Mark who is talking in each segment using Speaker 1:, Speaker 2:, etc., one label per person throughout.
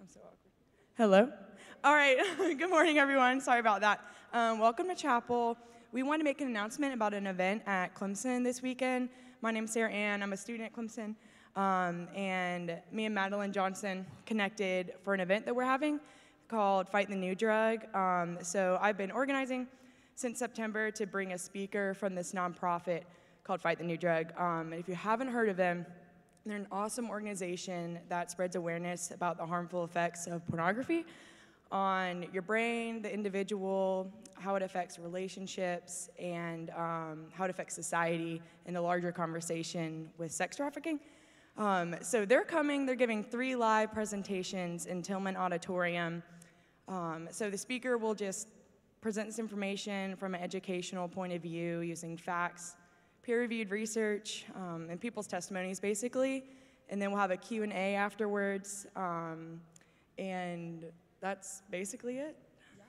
Speaker 1: so awkward. Hello? All right. Good morning, everyone. Sorry about that. Welcome to chapel. We want to make an announcement about an event at Clemson this weekend. My name's Sarah Ann. I'm a student at Clemson. And me and Madeline Johnson connected for an event that we're having called Fight the New Drug. So I've been organizing since September to bring a speaker from this nonprofit called Fight the New Drug. And if you haven't heard of them, they're an awesome organization that spreads awareness about the harmful effects of pornography on your brain, the individual, how it affects relationships, and how it affects society in the larger conversation with sex trafficking. So they're coming, they're giving 3 live presentations in Tillman Auditorium. So the speaker will just present this information from an educational point of view using facts, peer-reviewed research, and people's testimonies, basically. And then we'll have a Q&A afterwards. And that's basically it.
Speaker 2: Yeah.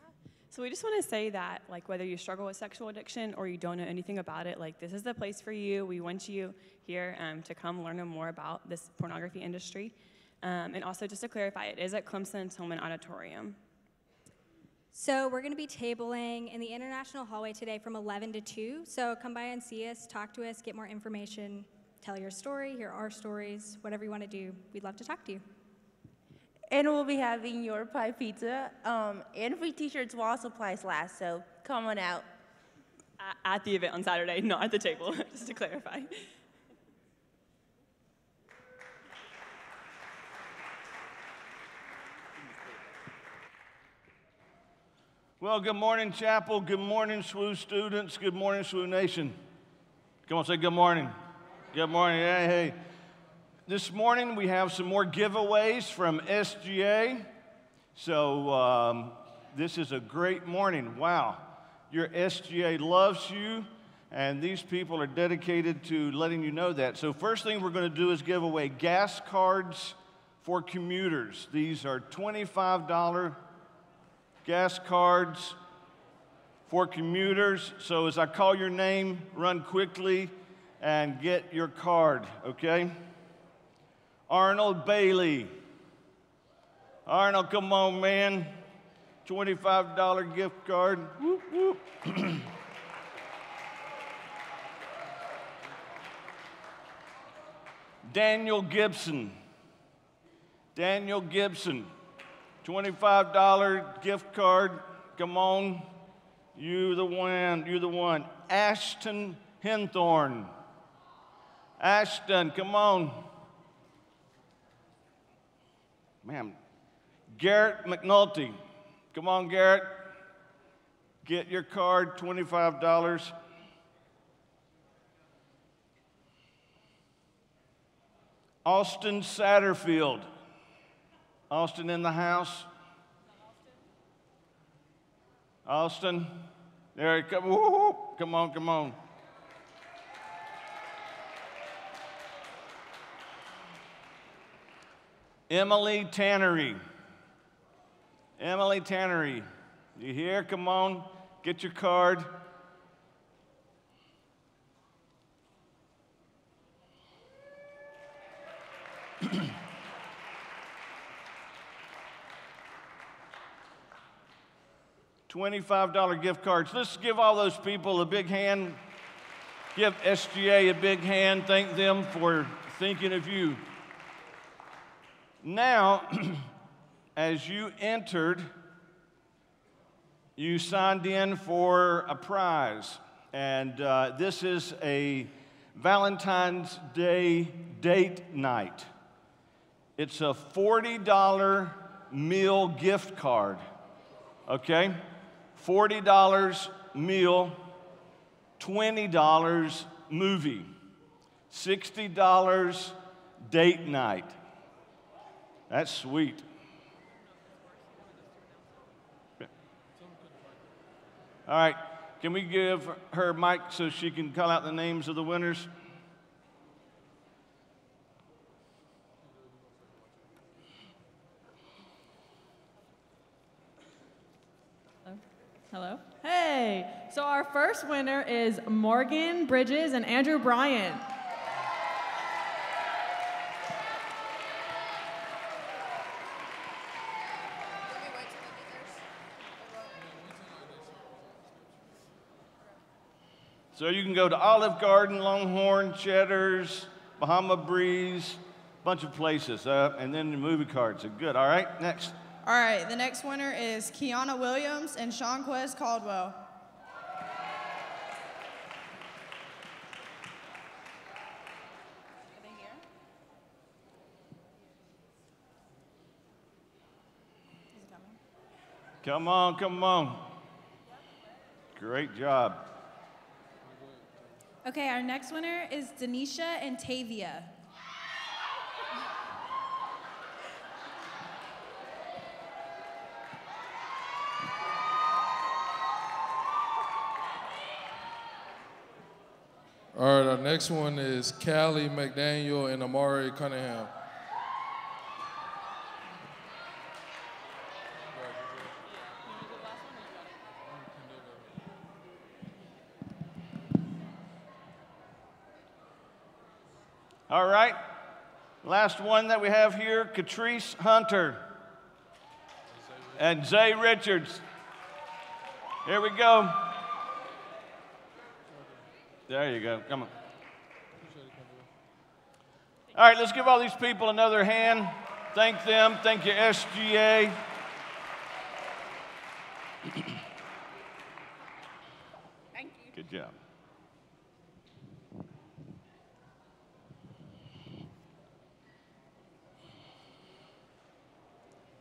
Speaker 2: So we just want to say that, like, whether you struggle with sexual addiction or you don't know anything about it, like, this is the place for you. We want you here to come learn more about this pornography industry. And also, just to clarify, it is at Clemson Tillman Auditorium.
Speaker 3: So we're going to be tabling in the International Hallway today from 11 to 2. So come by and see us, talk to us, get more information, tell your story, hear our stories, whatever you want to do. We'd love to talk to you.
Speaker 4: And we'll be having your pie pizza and free t-shirts while supplies last, so come on out.
Speaker 2: At the event on Saturday, not at the table, just to clarify.
Speaker 5: Well, good morning, chapel. Good morning, SWU students. Good morning, SWU Nation. Come on, say good morning. Good morning. Hey, hey. This morning we have some more giveaways from SGA. So this is a great morning. Wow. Your SGA loves you, and these people are dedicated to letting you know that. So first thing we're going to do is give away gas cards for commuters. These are $25 gas cards for commuters. So as I call your name, run quickly and get your card, okay? Arnold Bailey. Arnold, come on, man. $25 gift card. Whoop, whoop. Daniel Gibson. Daniel Gibson. $25 gift card. Come on. You the one. You the one. Ashton Henthorn. Ashton, come on. Man. Garrett McNulty. Come on, Garrett. Get your card, $25. Austin Satterfield. Austin in the house. Austin. There he comes. Come on, come on. Emily Tannery. Emily Tannery. You here? Come on. Get your card. $25 gift cards. Let's give all those people a big hand. Give SGA a big hand. Thank them for thinking of you. Now, as you entered, you signed in for a prize. And this is a Valentine's Day date night. It's a $40 meal gift card, okay? $40 meal, $20 movie, $60 date night. That's sweet. All right, can we give her a mic so she can call out the names of the winners?
Speaker 6: Hello. Hey, so our first winner is Morgan Bridges and Andrew Bryant.
Speaker 5: So you can go to Olive Garden, Longhorn, Cheddar's, Bahama Breeze, a bunch of places, and then the movie cards are good. All right, next.
Speaker 7: All right, the next winner is Kiana Williams and Shawnquez Caldwell.
Speaker 5: Come on, come on. Great job.
Speaker 7: Okay, our next winner is Denisha and Tavia.
Speaker 8: All right, our next one is Callie McDaniel and Amari Cunningham.
Speaker 5: All right, last one that we have here, Catrice Hunter and Zay Richards. Here we go. There you go, come on. All right, let's give all these people another hand. Thank them, thank you, SGA.
Speaker 7: Thank you.
Speaker 5: Good job.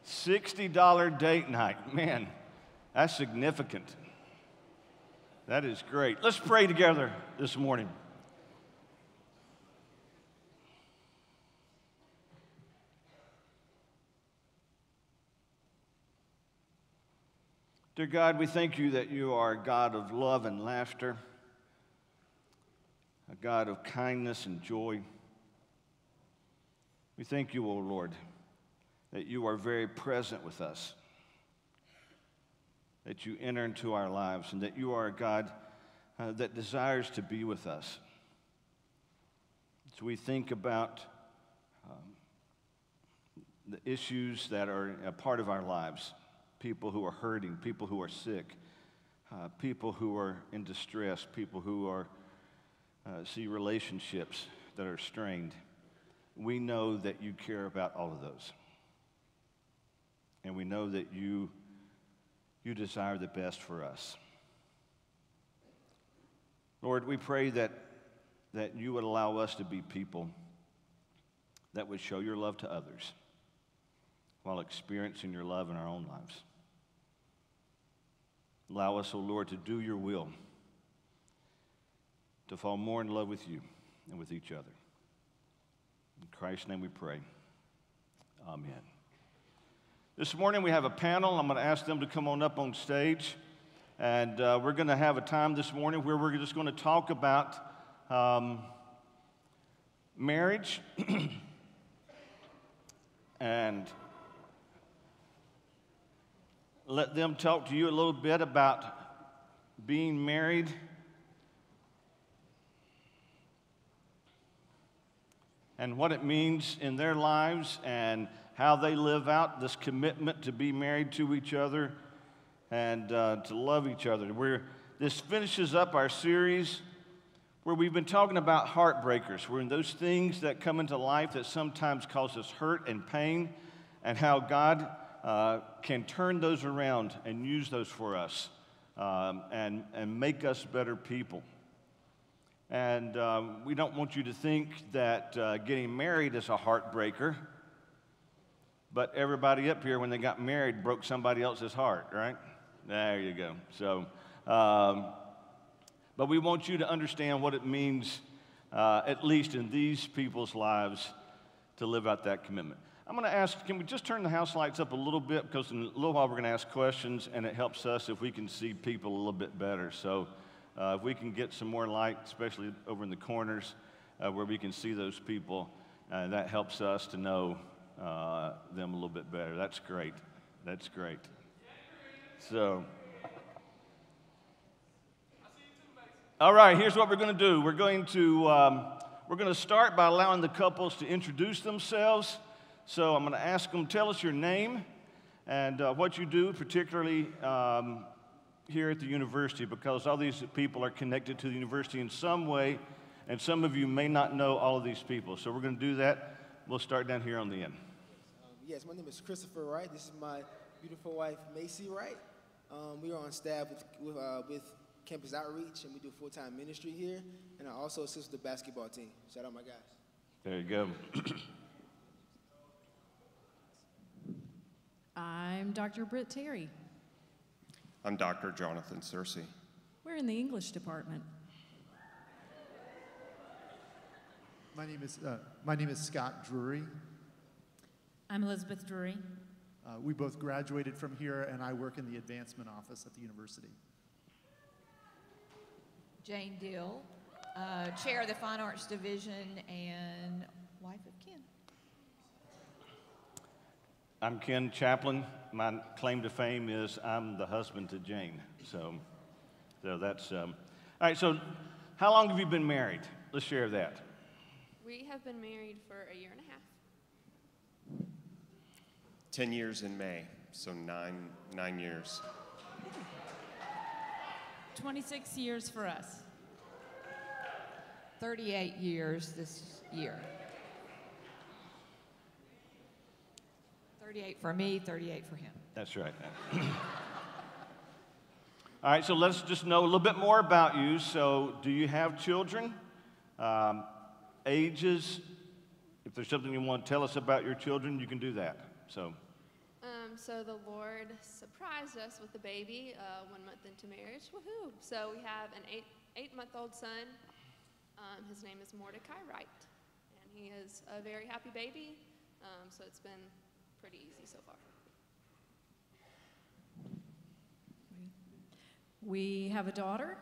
Speaker 5: $60 date night. Man, that's significant. That is great. Let's pray together this morning. Dear God, we thank you that you are a God of love and laughter, a God of kindness and joy. We thank you, O Lord, that you are very present with us, that you enter into our lives, and that you are a God that desires to be with us. So we think about the issues that are a part of our lives, people who are hurting, people who are sick, people who are in distress, people who are see relationships that are strained. We know that you care about all of those. And we know that you desire the best for us. Lord, we pray that you would allow us to be people that would show your love to others while experiencing your love in our own lives. Allow us, O Lord, to do your will, to fall more in love with you and with each other. In Christ's name we pray. Amen. This morning we have a panel. I'm going to ask them to come on up on stage. And we're going to have a time this morning where we're just going to talk about marriage and let them talk to you a little bit about being married. And what it means in their lives and how they live out this commitment to be married to each other and to love each other. This finishes up our series where we've been talking about heartbreakers, where in those things that come into life that sometimes cause us hurt and pain, and how God can turn those around and use those for us and make us better people. And we don't want you to think that getting married is a heartbreaker. But everybody up here, when they got married, broke somebody else's heart, right? There you go. So, but we want you to understand what it means, at least in these people's lives, to live out that commitment. I'm going to ask, can we just turn the house lights up a little bit? Because in a little while we're going to ask questions, and it helps us if we can see people a little bit better. So if we can get some more light, especially over in the corners where we can see those people, that helps us to know them a little bit better. That's great. That's great. So, all right, here's what we're going to do. We're going to start by allowing the couples to introduce themselves. So I'm going to ask them, tell us your name and what you do, particularly here at the university because all these people are connected to the university in some way, and some of you may not know all of these people. So we're going to do that. We'll start down here on the end.
Speaker 9: Yes, my name is Christopher Wright. This is my beautiful wife, Macy Wright. We are on staff with Campus Outreach, and we do full-time ministry here. And I also assist the basketball team. Shout out my guys.
Speaker 5: There you go.
Speaker 6: I'm Dr. Britt Terry.
Speaker 10: I'm Dr. Jonathan Searcy.
Speaker 6: We're in the English department.
Speaker 11: My name is Scott Drury.
Speaker 12: I'm Elizabeth Drury.
Speaker 11: We both graduated from here, and I work in the advancement office at the university.
Speaker 12: Jane Dill, Chair of the Fine Arts Division and wife of Ken.
Speaker 5: I'm Ken Chaplin. My claim to fame is I'm the husband to Jane. So that's, all right, so how long have you been married? Let's share that.
Speaker 13: We have been married for a year and a half.
Speaker 10: 10 years in May, so nine years.
Speaker 12: 26 years for us. 38 years this year. 38 for me, 38 for him.
Speaker 5: That's right. All right, so let's just know a little bit more about you. So do you have children? Ages? If there's something you want to tell us about your children, you can do that.
Speaker 13: So the Lord surprised us with a baby 1 month into marriage. Woohoo! So we have an eight-month-old son. His name is Mordecai Wright, and he is a very happy baby. So it's been pretty easy so far.
Speaker 6: We have a daughter.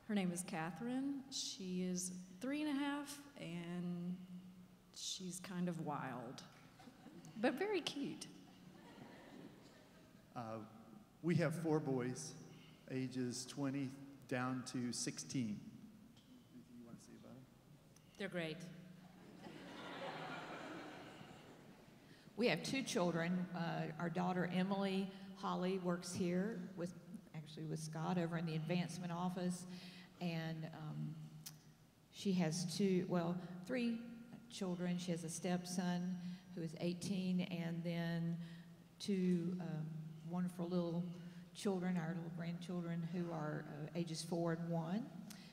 Speaker 6: Her name is Catherine. She is 3.5, and she's kind of wild, but very cute.
Speaker 11: We have 4 boys, ages 20 down to 16. Anything you want to say about them?
Speaker 12: They're great. We have 2 children. Our daughter Emily Holly works here with Scott over in the advancement office, and she has 3 children. She has a stepson who is 18, and then 2 wonderful little children, our little grandchildren, who are ages 4 and 1.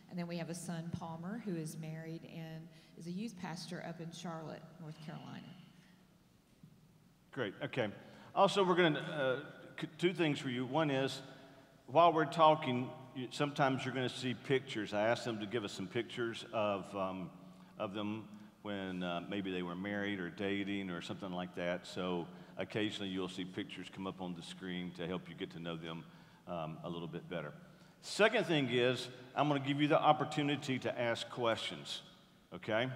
Speaker 12: And then we have a son, Palmer, who is married and is a youth pastor up in Charlotte, North Carolina.
Speaker 5: Great, okay. Also, we're going to, 2 things for you. One is, while we're talking, sometimes you're going to see pictures. I asked them to give us some pictures of them when maybe they were married or dating or something like that. So occasionally you'll see pictures come up on the screen to help you get to know them a little bit better. Second thing is, I'm going to give you the opportunity to ask questions, okay?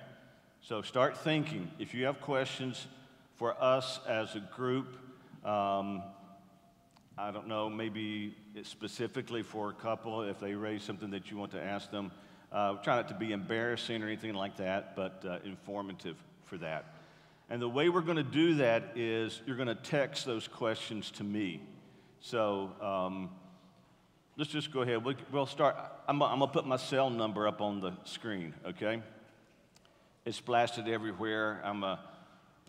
Speaker 5: So start thinking. If you have questions for us as a group, I don't know, maybe it's specifically for a couple, if they raise something that you want to ask them. Try not to be embarrassing or anything like that, but informative for that. And the way we're going to do that is you're going to text those questions to me. So let's just go ahead. We'll start. I'm going to put my cell number up on the screen, okay? It's blasted everywhere. I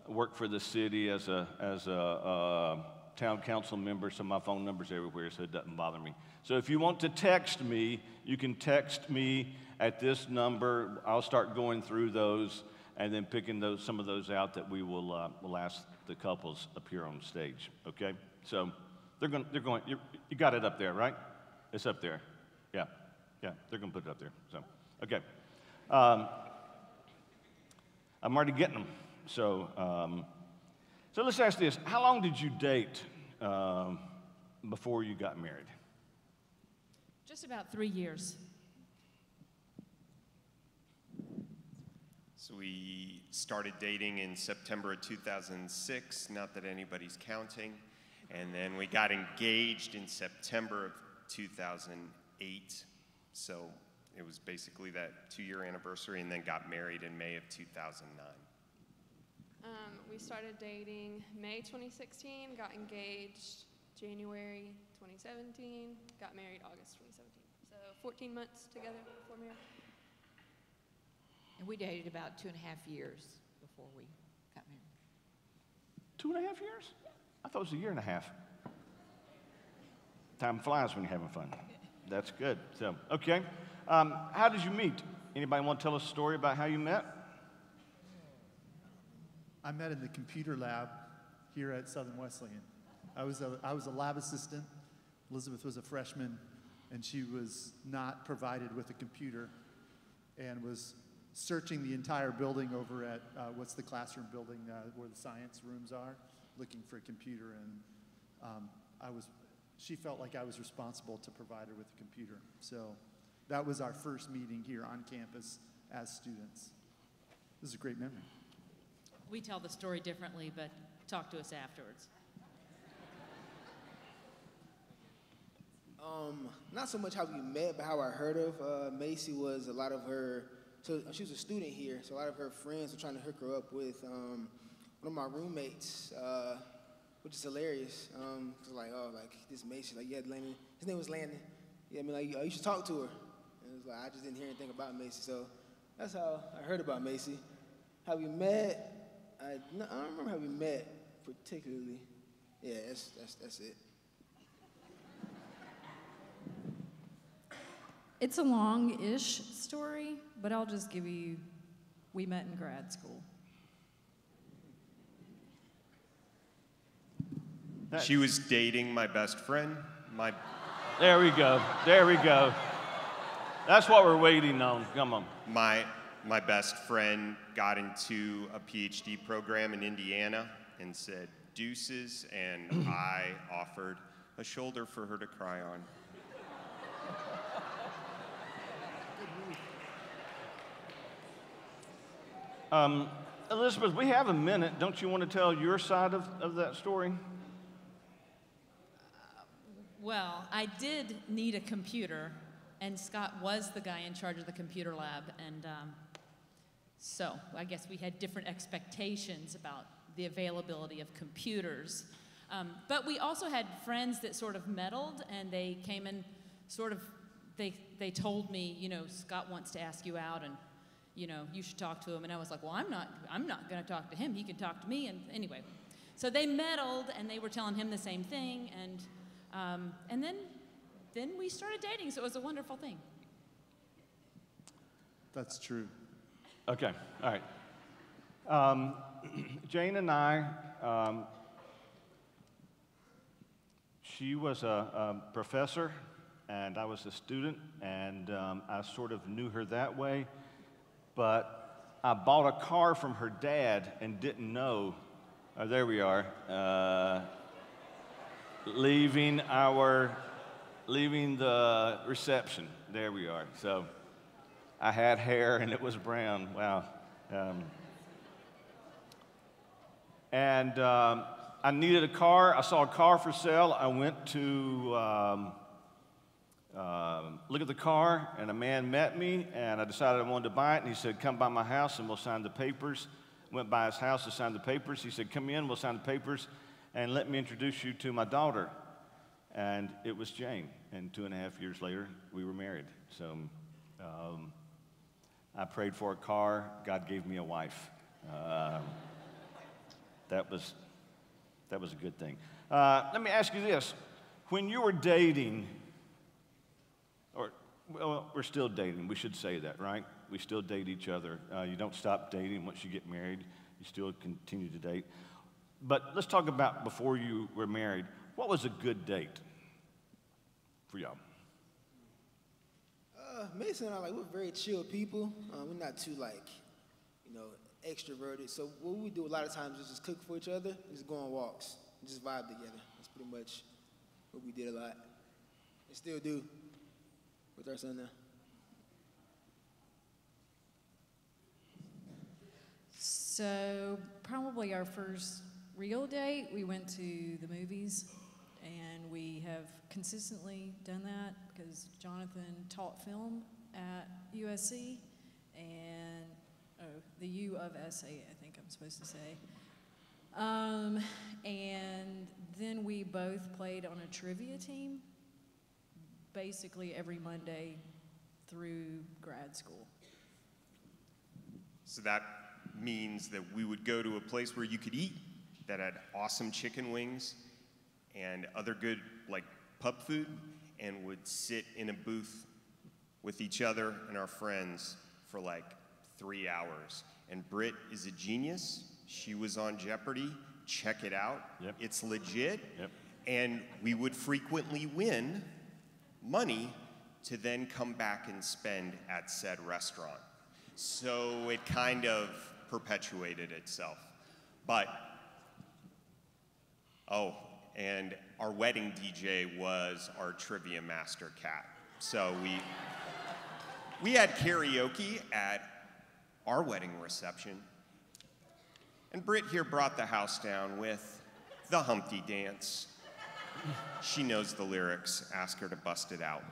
Speaker 5: work for the city as a town council member, so my phone number's everywhere, so it doesn't bother me. So if you want to text me, you can text me at this number. I'll start going through those and then picking some of those out that we will ask the couples up here on stage, okay? So they're going, you got it up there, right? It's up there. Yeah, they're going to put it up there. So, okay. I'm already getting them. So let's ask this. How long did you date before you got married?
Speaker 6: Just about 3 years.
Speaker 10: So we started dating in September of 2006, not that anybody's counting. And then we got engaged in September of 2008. So it was basically that 2-year anniversary, and then got married in May of 2009.
Speaker 13: We started dating May 2016, got engaged January 2017, got married August 2017. So 14 months together before marriage.
Speaker 12: And we dated about 2.5 years before we got married.
Speaker 5: 2.5 years? I thought it was a year and a half. Time flies when you're having fun. That's good. So, okay. How did you meet? Anybody want to tell us a story about how you met?
Speaker 11: I met in the computer lab here at Southern Wesleyan. I was a lab assistant. Elizabeth was a freshman, and she was not provided with a computer and was searching the entire building over at, what's the classroom building where the science rooms are, looking for a computer, and she felt like I was responsible to provide her with a computer. So that was our first meeting here on campus as students. This is a great memory.
Speaker 14: We tell the story differently, but talk to us afterwards.
Speaker 9: Not so much how we met, but how I heard of Macy was a lot of her, so she was a student here, so a lot of her friends were trying to hook her up with one of my roommates, which is hilarious. It was like, oh, like this Macy, like, yeah, Landon, his name was Landon. Yeah, I mean, like, you should talk to her. And it was like, I just didn't hear anything about Macy, so that's how I heard about Macy. How we met, I don't remember how we met particularly. Yeah, that's it.
Speaker 6: It's a long-ish story, but I'll just give you, we met in grad school.
Speaker 10: She was dating my best friend.
Speaker 5: There we go. There we go. That's what we're waiting on. Come on.
Speaker 10: My best friend got into a PhD program in Indiana and said deuces, and I offered a shoulder for her to cry on.
Speaker 5: Elizabeth, we have a minute. Don't you want to tell your side of that story?
Speaker 14: Well, I did need a computer, and Scott was the guy in charge of the computer lab, and so I guess we had different expectations about the availability of computers. But we also had friends that sort of meddled, and they came and sort of, they told me, you know, Scott wants to ask you out, and you know, you should talk to him. And I was like, well, I'm not going to talk to him. He can talk to me. And anyway, so they meddled, and they were telling him the same thing. And then we started dating. So it was a wonderful thing.
Speaker 11: That's true.
Speaker 5: Okay. All right. Jane and I, she was a professor, and I was a student, and I sort of knew her that way. But I bought a car from her dad and didn't know, there we are, leaving the reception. There we are. So I had hair and it was brown. Wow. I needed a car. I saw a car for sale. I went to look at the car, and a man met me, and I decided I wanted to buy it, and he said, come by my house and we'll sign the papers. Went by his house to sign the papers. He said, come in, we'll sign the papers, and let me introduce you to my daughter. And it was Jane, and 2.5 years later, we were married. So I prayed for a car. God gave me a wife. That was a good thing. Let me ask you this. When you were dating, well, we're still dating. We should say that, right? We still date each other. You don't stop dating once you get married. You still continue to date. But let's talk about before you were married. What was a good date for y'all?
Speaker 9: Mason and I, we're very chill people. We're not too, extroverted. So what we do a lot of times is just cook for each other and just go on walks and just vibe together. That's pretty much what we did a lot and still do with our son now.
Speaker 6: So probably our first real date, we went to the movies, and we have consistently done that because Jonathan taught film at USC, and the U of SA, I think I'm supposed to say. And then we both played on a trivia team basically every Monday through grad school.
Speaker 10: So that means that we would go to a place where you could eat that had awesome chicken wings and other good, like, pub food, and would sit in a booth with each other and our friends for like 3 hours. And Britt is a genius. She was on Jeopardy. Check it out.
Speaker 5: Yep.
Speaker 10: It's legit.
Speaker 5: Yep.
Speaker 10: And we would frequently win money to then come back and spend at said restaurant. So it kind of perpetuated itself. But, oh, and our wedding DJ was our trivia master, Kat. So we had karaoke at our wedding reception. And Britt here brought the house down with the Humpty Dance. She knows the lyrics. Ask her to bust it out.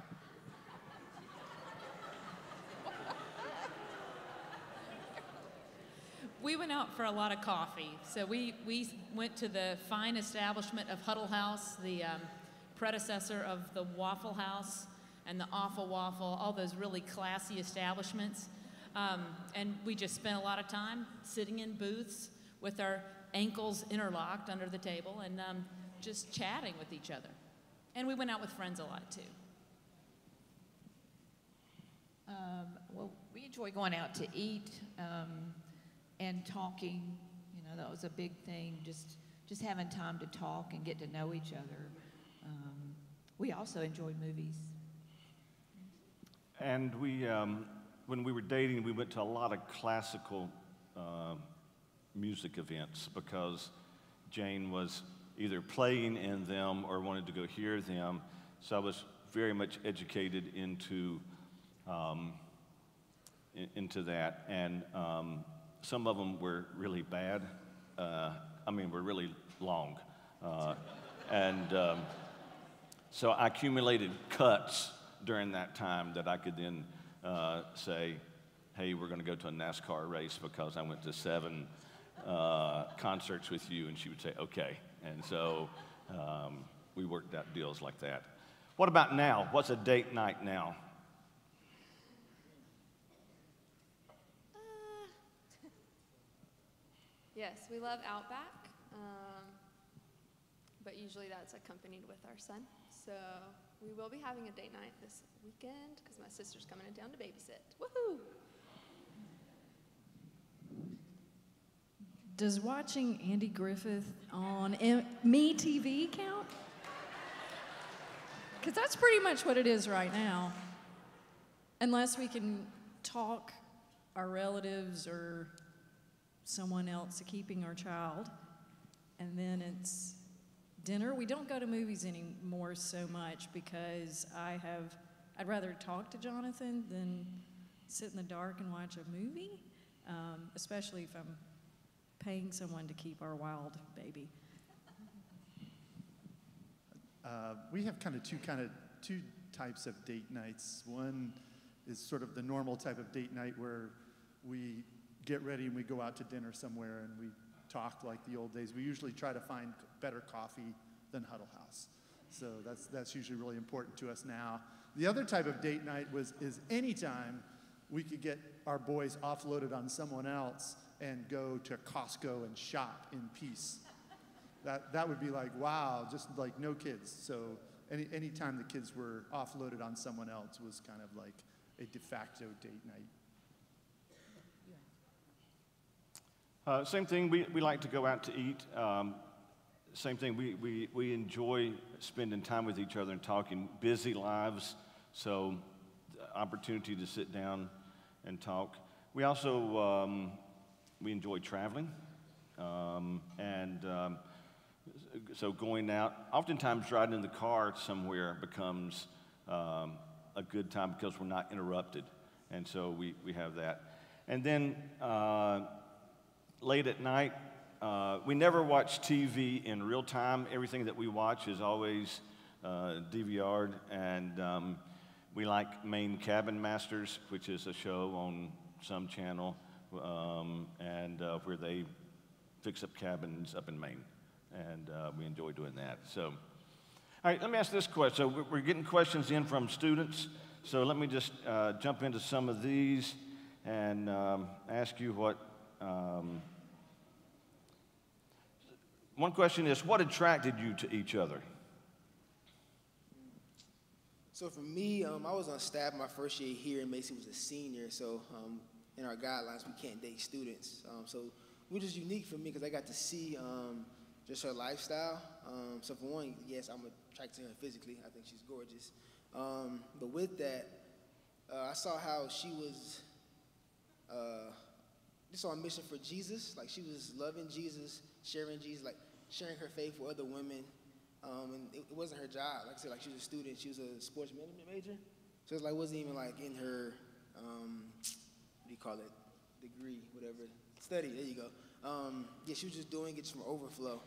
Speaker 14: We went out for a lot of coffee. So we went to the fine establishment of Huddle House, the predecessor of the Waffle House and the Awful Waffle, all those really classy establishments. And we just spent a lot of time sitting in booths with our ankles interlocked under the table and just chatting with each other. And we went out with friends a lot, too.
Speaker 12: Well, we enjoy going out to eat and talking. You know, that was a big thing, just having time to talk and get to know each other. We also enjoyed movies.
Speaker 5: And we, when we were dating, we went to a lot of classical music events because Jane was either playing in them or wanted to go hear them. So I was very much educated into that. And some of them were really bad. Were really long. So I accumulated cuts during that time that I could then say, hey, we're going to go to a NASCAR race because I went to 7 concerts with you. And she would say, okay. And so we worked out deals like that. What about now? What's a date night now?
Speaker 13: Yes, we love Outback, but usually that's accompanied with our son. So we will be having a date night this weekend because my sister's coming in town to babysit. Woohoo!
Speaker 6: Does watching Andy Griffith on MeTV count? Because that's pretty much what it is right now. Unless we can talk our relatives or someone else to keeping our child. And then it's dinner. We don't go to movies anymore so much because I'd rather talk to Jonathan than sit in the dark and watch a movie, especially if I'm paying someone to keep our wild baby.
Speaker 11: We have two types of date nights. One is sort of the normal type of date night where we get ready and we go out to dinner somewhere and we talk like the old days. We usually try to find better coffee than Huddle House. So that's usually really important to us now. The other type of date night is anytime we could get our boys offloaded on someone else and go to Costco and shop in peace. That would be like, wow, just like no kids. So any time the kids were offloaded on someone else was kind of like a de facto date night.
Speaker 5: Same thing, we like to go out to eat. Same thing, we enjoy spending time with each other and talking. Busy lives, so the opportunity to sit down and talk. We also, we enjoy traveling. So going out, oftentimes riding in the car somewhere becomes a good time because we're not interrupted. And so we have that. And then late at night, we never watch TV in real time. Everything that we watch is always DVR'd. And we like Maine Cabin Masters, which is a show on some channel, where they fix up cabins up in Maine, and we enjoy doing that. So, all right, let me ask this question. So we're getting questions in from students, so let me just jump into some of these and ask you what. One question is, what attracted you to each other?
Speaker 9: So for me, I was on staff my first year here, and Macy was a senior. So in our guidelines, we can't date students. So which is unique for me because I got to see just her lifestyle. So for one, yes, I'm attracted to her physically. I think she's gorgeous. But with that, I saw how she was just on a mission for Jesus. Like, she was loving Jesus, sharing Jesus, like sharing her faith with other women. And it wasn't her job. Like I said, like, she was a student. She was a sports management major. So it's like, wasn't even like in her, what do you call it, degree, whatever, study, there you go. Yeah, she was just doing it just from overflow.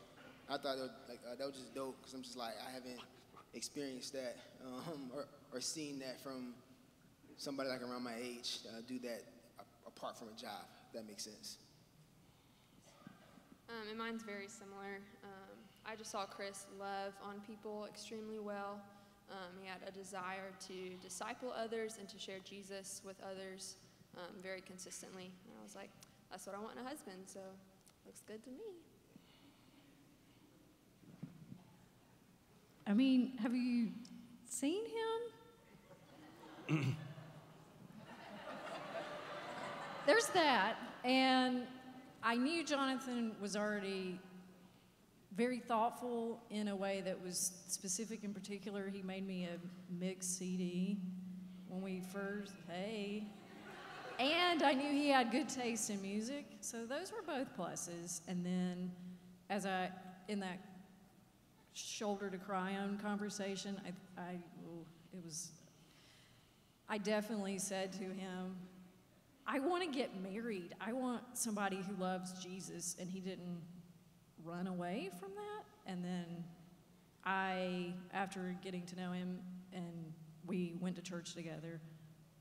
Speaker 9: I thought that was just dope, because I'm just like, I haven't experienced that or seen that from somebody like around my age do that apart from a job, if that makes sense.
Speaker 13: And mine's very similar. I just saw Chris love on people extremely well. He had a desire to disciple others and to share Jesus with others very consistently. And I was like, that's what I want in a husband, so looks good to me.
Speaker 6: I mean, have you seen him? There's that, and I knew Jonathan was already very thoughtful in a way that was specific. In particular, he made me a mix CD when we first, and I knew he had good taste in music, so those were both pluses. And then in that shoulder to cry on conversation, I definitely said to him, I want to get married. I want somebody who loves Jesus, and he didn't run away from that. And then after getting to know him, and we went to church together,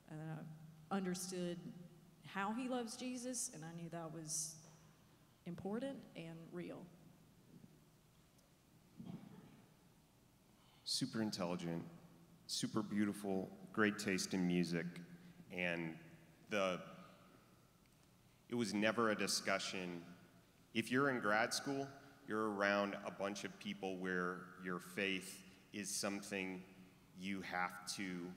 Speaker 6: and I understood how he loves Jesus, and I knew that was important and real.
Speaker 10: Super intelligent, super beautiful, great taste in music, and it was never a discussion. If you're in grad school, you're around a bunch of people where your faith is something you have to,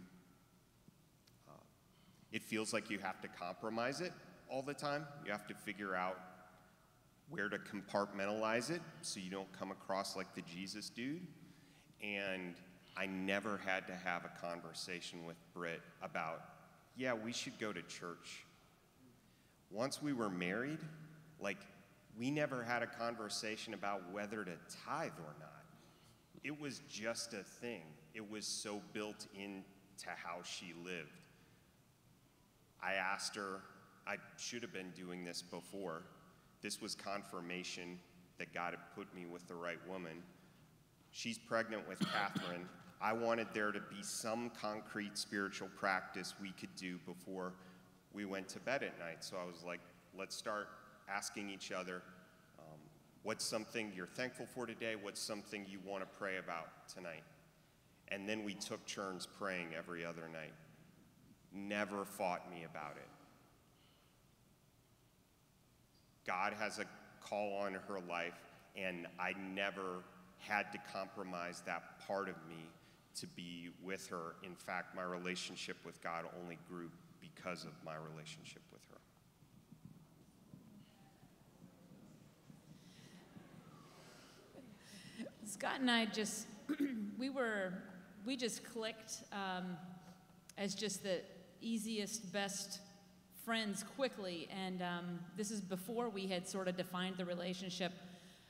Speaker 10: it feels like you have to compromise it all the time. You have to figure out where to compartmentalize it so you don't come across like the Jesus dude. And I never had to have a conversation with Britt about, yeah, we should go to church. Once we were married, we never had a conversation about whether to tithe or not. It was just a thing. It was so built into how she lived. I asked her, I should have been doing this before. This was confirmation that God had put me with the right woman. She's pregnant with Catherine. I wanted there to be some concrete spiritual practice we could do before we went to bed at night. So I was like, let's start asking each other, what's something you're thankful for today? What's something you want to pray about tonight? And then we took turns praying every other night. Never fought me about it. God has a call on her life, and I never had to compromise that part of me to be with her. In fact, my relationship with God only grew because of my relationship with her.
Speaker 14: Scott and I just, we just clicked as just the easiest, best friends quickly. And this is before we had sort of defined the relationship.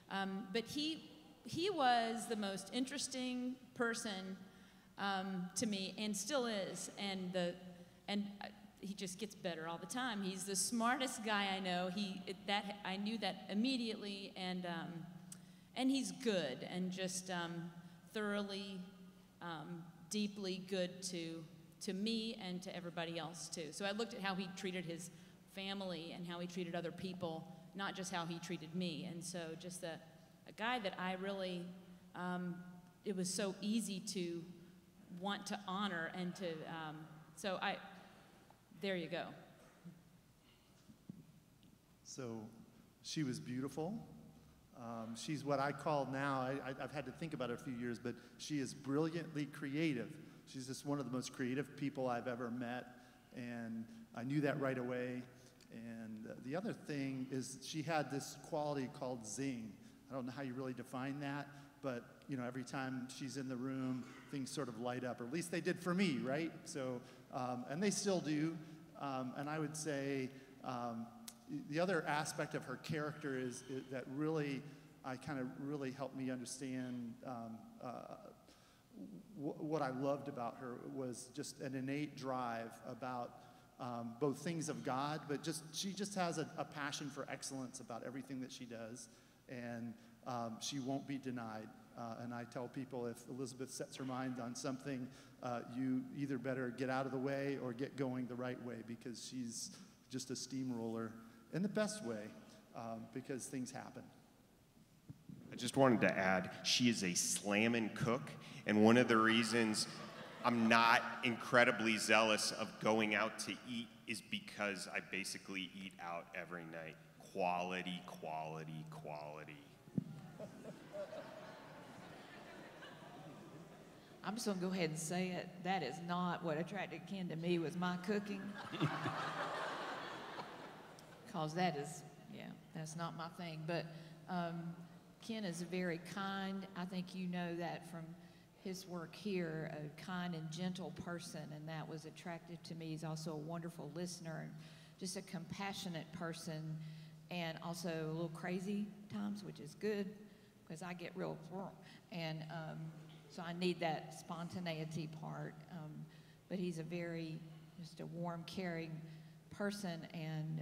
Speaker 14: But he was the most interesting person to me, and still is. And he just gets better all the time. He's the smartest guy I know. I knew that immediately, and he's good and just thoroughly, deeply good to me and to everybody else too. So I looked at how he treated his family and how he treated other people, not just how he treated me. And so just a guy that I really, it was so easy to want to honor and to, there you go.
Speaker 11: So she was beautiful. She's what I call now, I've had to think about it a few years, but she is brilliantly creative. She's just one of the most creative people I've ever met, and I knew that right away. And the other thing is she had this quality called zing. I don't know how you really define that, but you know, every time she's in the room, things sort of light up, or at least they did for me, right? So, and they still do. And I would say the other aspect of her character is that really, really helped me understand what I loved about her was just an innate drive about both things of God, but she just has a passion for excellence about everything that she does, and she won't be denied. And I tell people, if Elizabeth sets her mind on something, you either better get out of the way or get going the right way, because she's just a steamroller in the best way, because things happen.
Speaker 10: I just wanted to add, she is a slammin' cook, and one of the reasons I'm not incredibly zealous of going out to eat is because I basically eat out every night. Quality, quality, quality.
Speaker 12: I'm just gonna go ahead and say it. That is not what attracted Ken to me, was my cooking. Because that is, that's not my thing. But Ken is very kind. I think you know that from his work here, a kind and gentle person, and that was attractive to me. He's also a wonderful listener and just a compassionate person, and also a little crazy times, which is good because I get real, and so I need that spontaneity part. But he's a very, just a warm, caring person, and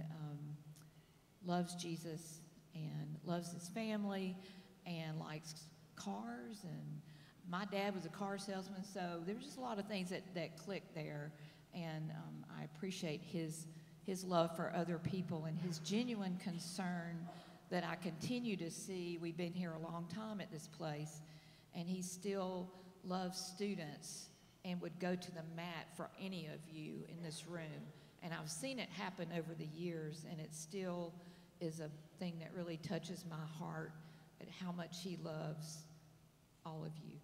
Speaker 12: loves Jesus and loves his family and likes cars, and my dad was a car salesman, so there was just a lot of things that clicked there, and I appreciate his love for other people and his genuine concern that I continue to see. We've been here a long time at this place, and he still loves students and would go to the mat for any of you in this room, and I've seen it happen over the years, and it still is a thing that really touches my heart at how much he loves all of you.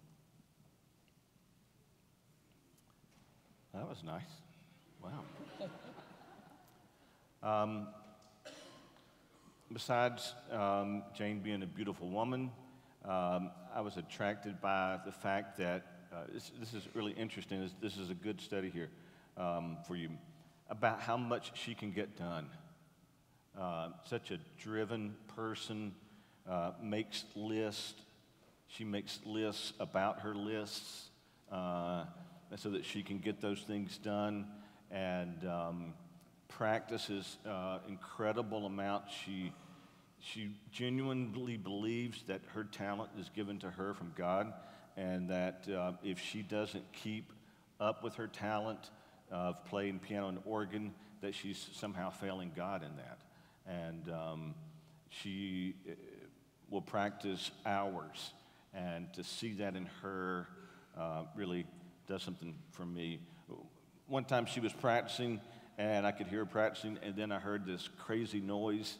Speaker 5: That was nice. Wow. Besides Jane being a beautiful woman, I was attracted by the fact that this is really interesting. This is a good study here for you about how much she can get done. Such a driven person, makes lists. She makes lists about her lists so that she can get those things done, and practices incredible amount. She genuinely believes that her talent is given to her from God, and that if she doesn't keep up with her talent of playing piano and organ, that she's somehow failing God in that. And she will practice hours, and to see that in her really does something for me. One time she was practicing, and I could hear her practicing, and then I heard this crazy noise.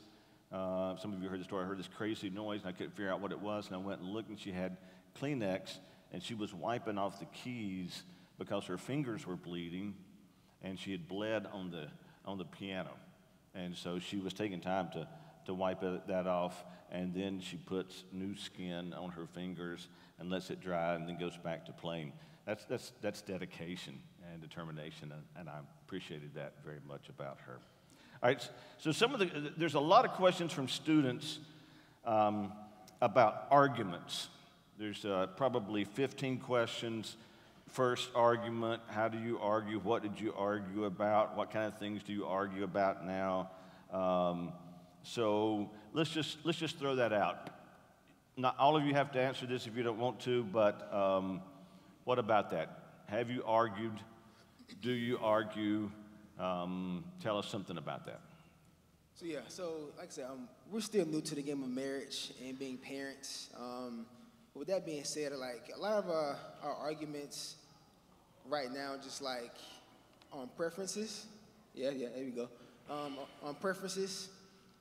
Speaker 5: Some of you heard the story. I heard this crazy noise, and I couldn't figure out what it was, and I went and looked, and she had Kleenex, and she was wiping off the keys because her fingers were bleeding, and she had bled on the piano. And so she was taking time to wipe that off, and then she puts new skin on her fingers and lets it dry, and then goes back to playing. That's dedication and determination, and I appreciated that very much about her. All right, so there's a lot of questions from students about arguments. There's probably 15 questions. First argument, how do you argue? What did you argue about? What kind of things do you argue about now? So let's just throw that out. Not all of you have to answer this if you don't want to, but what about that? Have you argued? Do you argue? Tell us something about that.
Speaker 9: So yeah, so like I said, we're still new to the game of marriage and being parents. With that being said, like a lot of our arguments right now, just like on preferences. Yeah, there we go. On preferences,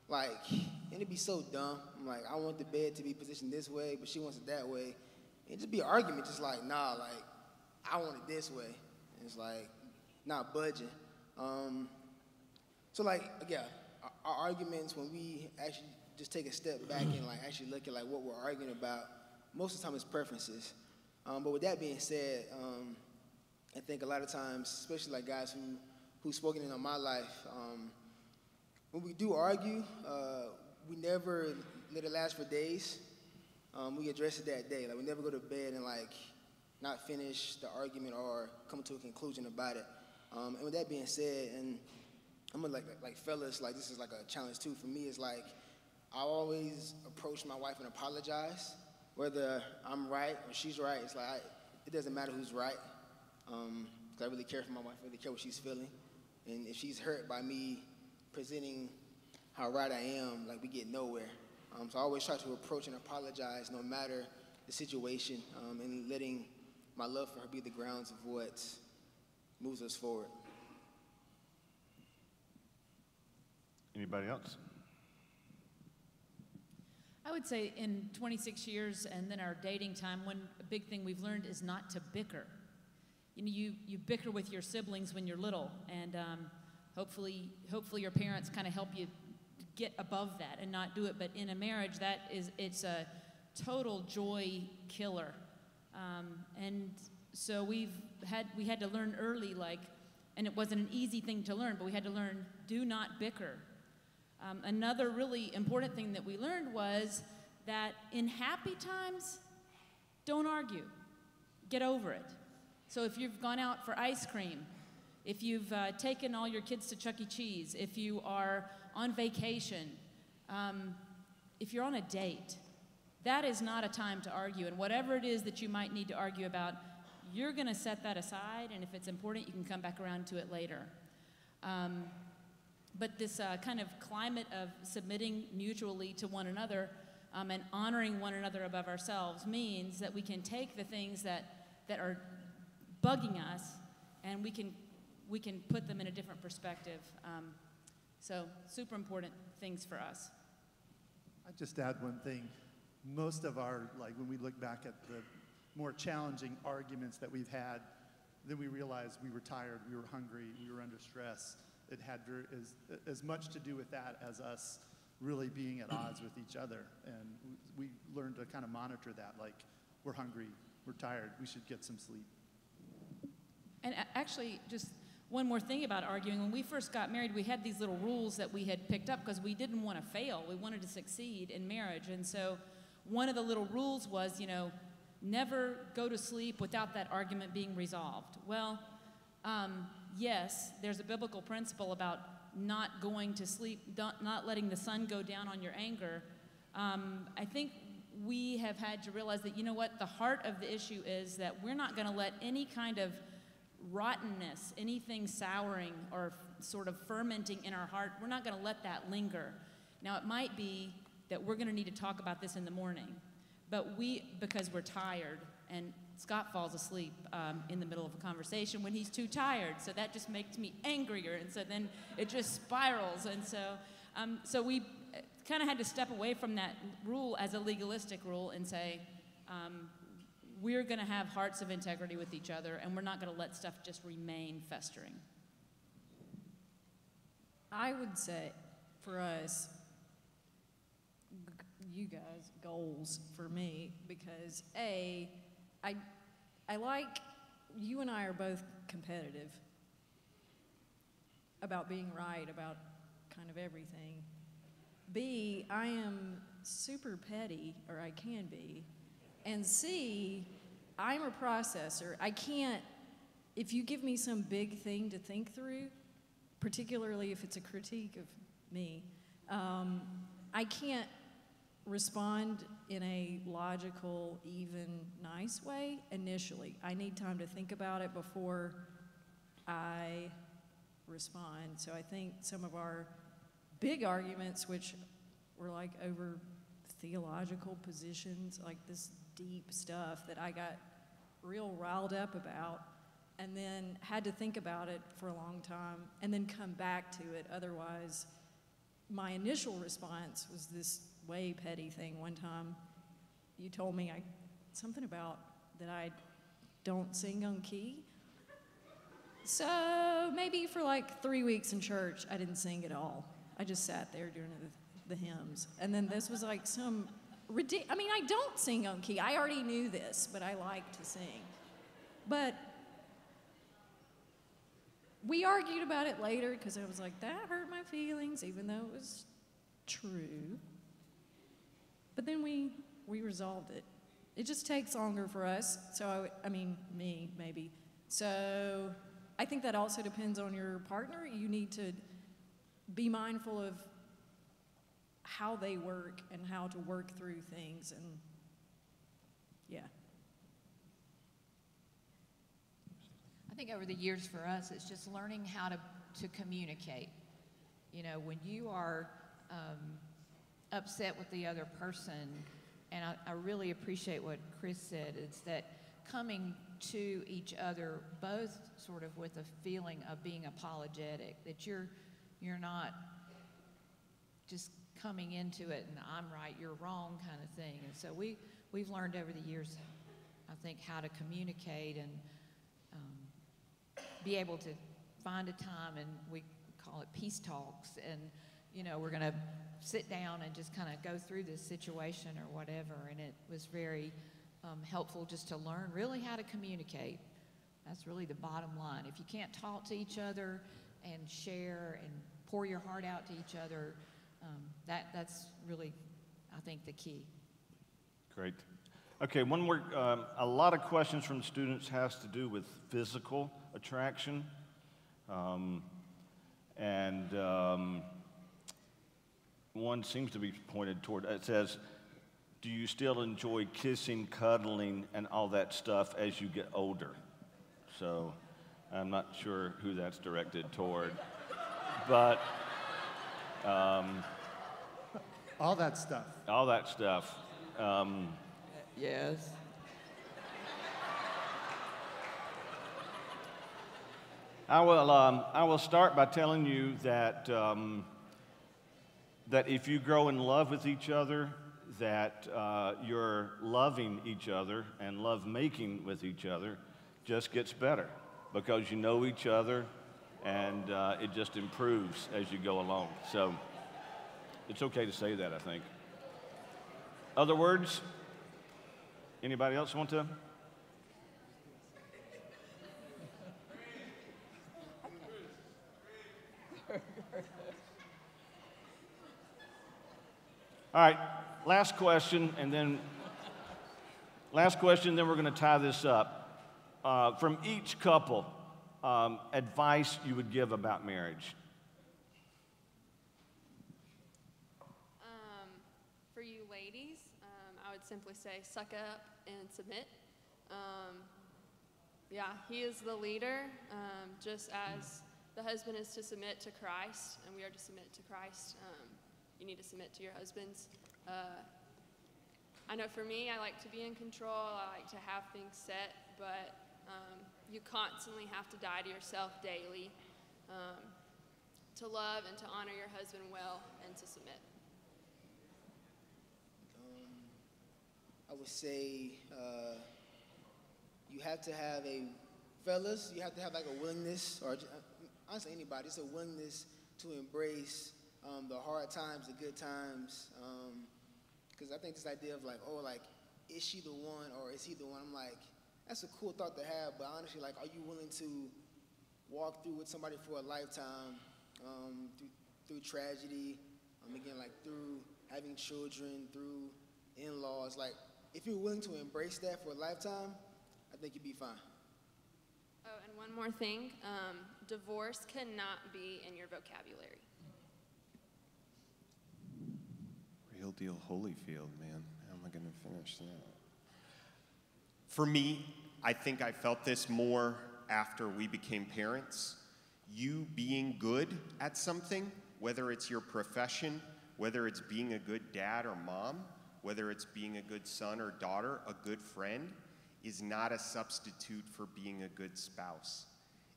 Speaker 9: like, and it'd be so dumb. I'm like, I want the bed to be positioned this way, but she wants it that way. And just be an argument, just like, nah, like, I want it this way. And it's like, not budging. So like, yeah, our arguments, when we actually just take a step back and like actually look at like what we're arguing about, most of the time it's preferences. But with that being said, I think a lot of times, especially like guys who've spoken in on my life, when we do argue, we never let it last for days. We address it that day. Like we never go to bed and like not finish the argument or come to a conclusion about it. And with that being said, and I'm gonna like fellas, like this is like a challenge too for me. Is like I always approach my wife and apologize, whether I'm right or she's right. It's like it doesn't matter who's right. 'Cause I really care for my wife. I really care what she's feeling, and if she's hurt by me presenting how right I am, like we get nowhere. So I always try to approach and apologize no matter the situation, and letting my love for her be the grounds of what moves us forward.
Speaker 5: Anybody else?
Speaker 14: I would say in 26 years and then our dating time, one big thing we've learned is not to bicker. You know, you bicker with your siblings when you're little, and hopefully your parents kind of help you get above that and not do it. But in a marriage, it's a total joy killer. And so we had to learn early, like, and it wasn't an easy thing to learn, but we had to learn, do not bicker. Another really important thing that we learned was that in happy times, don't argue. Get over it. So if you've gone out for ice cream, if you've taken all your kids to Chuck E. Cheese, if you are on vacation, if you're on a date, that is not a time to argue. And whatever it is that you might need to argue about, you're going to set that aside, and if it's important, you can come back around to it later. But this kind of climate of submitting mutually to one another and honoring one another above ourselves means that we can take the things that are bugging us and we can put them in a different perspective. So super important things for us.
Speaker 11: I'd just add one thing. Most of our, like when we look back at the more challenging arguments that we've had, then we realized we were tired, we were hungry, we were under stress. It had as much to do with that as us really being at odds with each other. And we learned to kind of monitor that, like, we're hungry, we're tired, we should get some sleep.
Speaker 14: And actually, just one more thing about arguing. When we first got married, we had these little rules that we had picked up because we didn't want to fail. We wanted to succeed in marriage. And so one of the little rules was, you know, never go to sleep without that argument being resolved. Well, yes, there's a biblical principle about not going to sleep, not letting the sun go down on your anger. I think we have had to realize that, you know what, the heart of the issue is that we're not going to let any kind of rottenness, anything souring or sort of fermenting in our heart, we're not going to let that linger. Now, it might be that we're going to need to talk about this in the morning, but because we're tired, and Scott falls asleep in the middle of a conversation when he's too tired, so that just makes me angrier, and so then it just spirals, and so we kind of had to step away from that rule as a legalistic rule and say, we're going to have hearts of integrity with each other, and we're not going to let stuff just remain festering.
Speaker 6: I would say, for us, you guys, goals for me, because I like, you and I are both competitive about being right about kind of everything. B, I am super petty, or I can be. And C, I'm a processor. I can't, if you give me some big thing to think through, particularly if it's a critique of me, I can't respond in a logical, even, nice way initially. I need time to think about it before I respond. So I think some of our big arguments, which were like over theological positions, like this deep stuff that I got real riled up about, and then had to think about it for a long time and then come back to it. Otherwise, my initial response was this way petty thing. One time you told me something about that I don't sing on key. So maybe for like 3 weeks in church, I didn't sing at all. I just sat there during the hymns. And then this was like some I mean, I don't sing on key. I already knew this, but I like to sing. But we argued about it later because I was like, that hurt my feelings, even though it was true. But then we resolved it. It just takes longer for us. So, I mean, me, maybe. So I think that also depends on your partner. You need to be mindful of how they work and how to work through things, and yeah.
Speaker 12: I think over the years for us, it's just learning how to communicate. You know, when you are upset with the other person, and I really appreciate what Chris said, is that coming to each other both sort of with a feeling of being apologetic, that you're not just coming into it and I'm right, you're wrong kind of thing. And so we've learned over the years, I think, how to communicate and be able to find a time, and we call it peace talks, and you know, we're going to sit down and just kind of go through this situation or whatever. And it was very helpful just to learn really how to communicate. That's really the bottom line. If you can't talk to each other and share and pour your heart out to each other, that's really, I think, the key. Great.
Speaker 5: Okay, one more. A lot of questions from the students has to do with physical attraction. One seems to be pointed toward, it says, do you still enjoy kissing, cuddling, and all that stuff as you get older? So I'm not sure who that's directed toward, but
Speaker 11: all that stuff.
Speaker 5: All that stuff.
Speaker 12: Yes.
Speaker 5: I will start by telling you that that if you grow in love with each other, that you're loving each other and love-making with each other just gets better because you know each other, and it just improves as you go along. So it's okay to say that, I think. Other words? Anybody else want to? All right, last question, then we're going to tie this up. From each couple, advice you would give about marriage.
Speaker 13: For you ladies, I would simply say suck up and submit. Yeah, he is the leader, just as the husband is to submit to Christ, and we are to submit to Christ. You need to submit to your husbands. I know for me, I like to be in control. I like to have things set, but you constantly have to die to yourself daily to love and to honor your husband well and to submit.
Speaker 9: I would say you have to have fellas, you have to have like a willingness, or honestly anybody, it's a willingness to embrace the hard times, the good times, because I think this idea of like, oh, like, is she the one or is he the one? I'm like, that's a cool thought to have, but honestly, like, are you willing to walk through with somebody for a lifetime, through tragedy, again, like through having children, through in-laws? Like, if you're willing to embrace that for a lifetime, I think you'd be fine.
Speaker 13: Oh, and one more thing, divorce cannot be in your vocabulary.
Speaker 10: Real deal Holyfield, man. How am I going to finish that? For me, I think I felt this more after we became parents. You being good at something whether it's your profession, whether it's being a good dad or mom, whether it's being a good son or daughter, a good friend, is not a substitute for being a good spouse.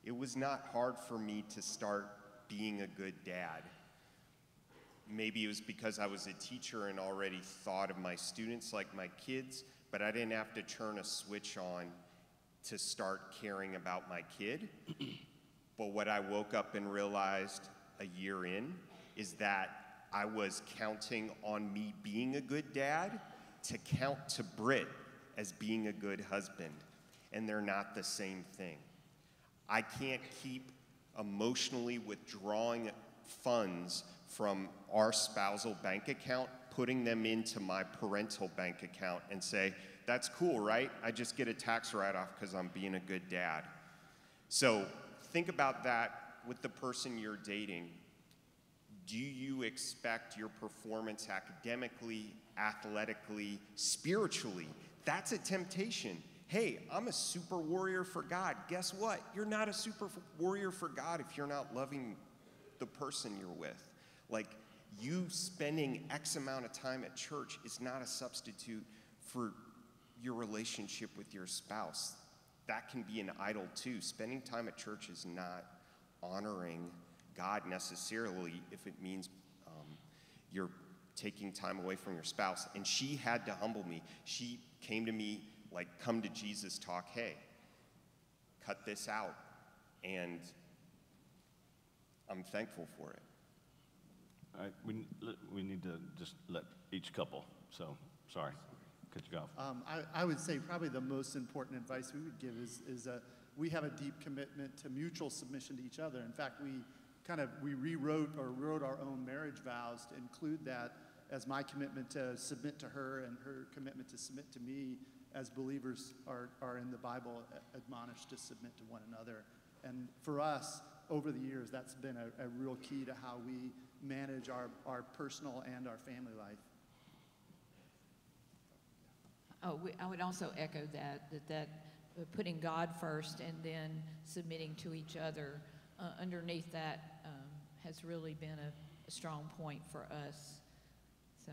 Speaker 10: It was not hard for me to start being a good dad. Maybe it was because I was a teacher and already thought of my students like my kids, but I didn't have to turn a switch on to start caring about my kid. But what I woke up and realized a year in is that I was counting on me being a good dad to count to Britt as being a good husband, and they're not the same thing. I can't keep emotionally withdrawing funds from our spousal bank account, putting them into my parental bank account and say, that's cool, right? I just get a tax write-off because I'm being a good dad. So think about that with the person you're dating. Do you expect your performance academically, athletically, spiritually? That's a temptation. Hey, I'm a super warrior for God. Guess what? You're not a super warrior for God if you're not loving the person you're with. Like, you spending X amount of time at church is not a substitute for your relationship with your spouse. That can be an idol too. Spending time at church is not honoring God necessarily if it means you're taking time away from your spouse. And she had to humble me. She came to me like, come to Jesus talk, hey, cut this out. And I'm thankful for it.
Speaker 5: All right, we need to just let each couple, so sorry, cut you off.
Speaker 11: I would say probably the most important advice we would give is we have a deep commitment to mutual submission to each other. In fact, we rewrote or wrote our own marriage vows to include that as my commitment to submit to her and her commitment to submit to me, as believers are in the Bible admonished to submit to one another. And for us, over the years, that's been a real key to how we manage our personal and our family life.
Speaker 12: I would also echo that putting God first and then submitting to each other underneath that has really been a strong point for us. So,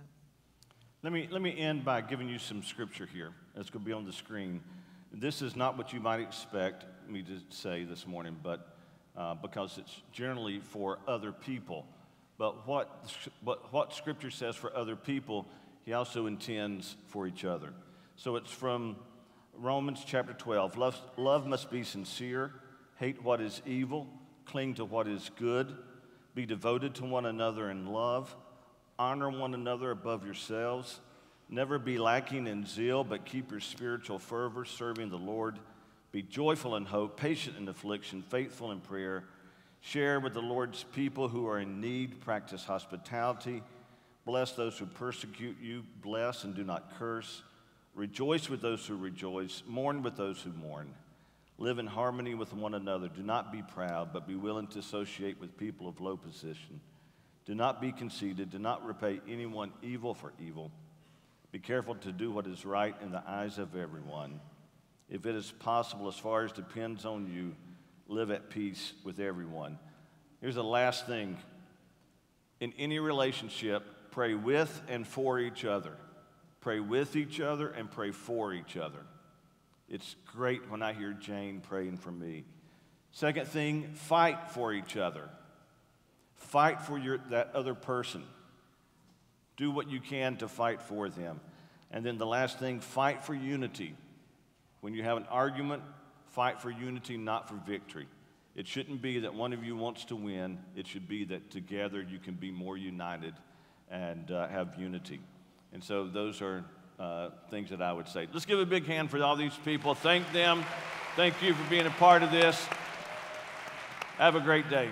Speaker 5: let me end by giving you some scripture here. That's going to be on the screen. This is not what you might expect me to say this morning, but because it's generally for other people. But what Scripture says for other people, He also intends for each other. So it's from Romans chapter 12. Love must be sincere, hate what is evil, cling to what is good, be devoted to one another in love, honor one another above yourselves, never be lacking in zeal, but keep your spiritual fervor, serving the Lord. Be joyful in hope, patient in affliction, faithful in prayer. Share with the Lord's people who are in need. Practice hospitality. Bless those who persecute you. Bless and do not curse. Rejoice with those who rejoice. Mourn with those who mourn. Live in harmony with one another. Do not be proud, but be willing to associate with people of low position. Do not be conceited. Do not repay anyone evil for evil. Be careful to do what is right in the eyes of everyone. If it is possible, as far as depends on you, live at peace with everyone. Here's the last thing. In any relationship, pray with and for each other. Pray with each other and pray for each other. It's great when I hear Jane praying for me. Second thing, fight for each other. Fight for that other person. Do what you can to fight for them. And then the last thing, fight for unity. When you have an argument, fight for unity, not for victory. It shouldn't be that one of you wants to win. It should be that together you can be more united and have unity. And so those are things that I would say. Let's give a big hand for all these people. Thank them. Thank you for being a part of this. Have a great day.